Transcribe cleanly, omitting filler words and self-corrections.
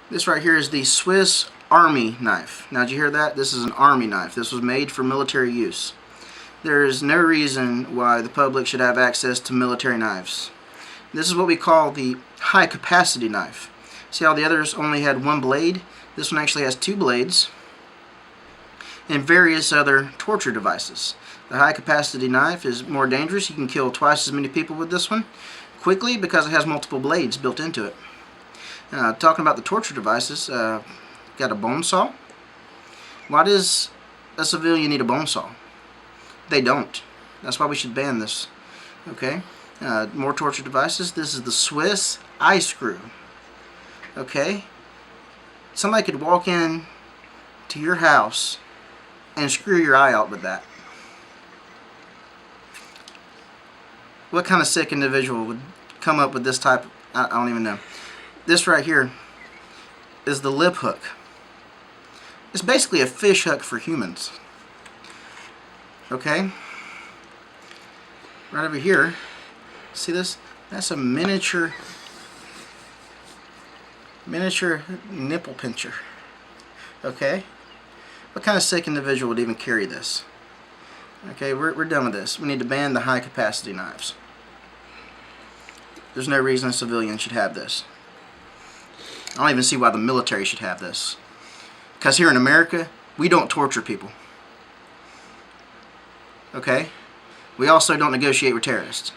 This right here is the Swiss Army knife. Now, did you hear that? This is an army knife. This was made for military use. There is no reason why the public should have access to military knives. This is what we call the high capacity knife. See how the others only had one blade? This one actually has two blades and various other torture devices. The high capacity knife is more dangerous. You can kill twice as many people with this one quickly because it has multiple blades built into it. Talking about the torture devices, got a bone saw. Why does a civilian need a bone saw? They don't. That's why we should ban this. Okay. More torture devices. This is the Swiss eye screw. Okay. Somebody could walk in to your house and screw your eye out with that. What kind of sick individual would come up with this type? I don't even know. This right here is the lip hook. It's basically a fish hook for humans. Okay? Right over here, see this? That's a miniature nipple pincher. Okay? What kind of sick individual would even carry this? Okay, we're done with this. We need to ban the high capacity knives. There's no reason a civilian should have this. I don't even see why the military should have this. Because here in America, we don't torture people. Okay? We also don't negotiate with terrorists.